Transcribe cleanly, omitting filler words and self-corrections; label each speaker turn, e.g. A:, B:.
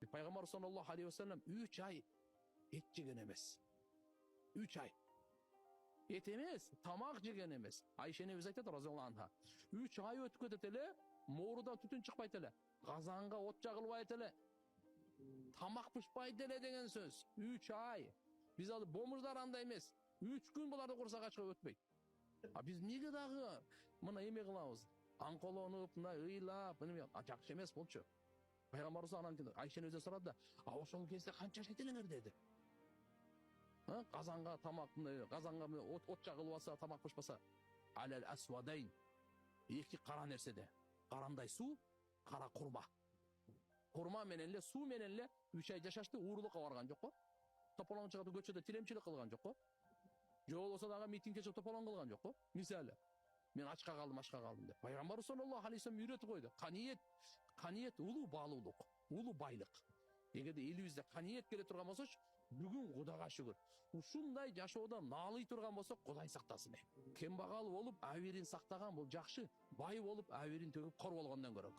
A: Пайғамбар саллаллаху алейхи вассалам 3 ай ет жеген емес. 3 ай. Ет емес, тамақ жеген емес. Айша енеміз айтады разиаллаху анха. 3 ай өтіп кетеді еле, морыдан түтін шықпайды еле, қазанға от жағылмайды еле, тамақ пішпайды еле деген сөз. 3 ай. Біз алды бомждар андай емес. 3 күн бұларды құрсақ ашқа өтпейді. Біз неге дағы мына еме қыламыз? Аңқолонып, мына ыйлап, жақсы емес болчу. Пайғамбар Айшаны өзі сұрады, ошол кезде қанша жетелеңер деді. Қазанға от жағылбаса, тамақ пішпаса. Әләл асвадайн. Екі қара нәрседе. Қарандай су, қара құрма. Құрма мененле, су мененле 3 ай жашашты, уырлыққа барған жоқ қой. Тополон шығады көшеде тиремчілік қылған жоқ қой. Жол болса дағы митингке шығып тополон қылған жоқ қой. Мисалы, мен ашқа қалдым деп. Пайғамбар саллаллаху алейхи вассалам үйретіп қойды. Қаниет улы балулық, улы байлық. Егерде елімізде қаниет келе тұрған болса, бүгін Құдаға шүкір. Ушундай жашаудан налый тұрған болса, Құдай сақтасын. Кембағал болып, әверін сақтаған бұл жақшы, бай болып, әверін төгіп қор болғаннан көрі.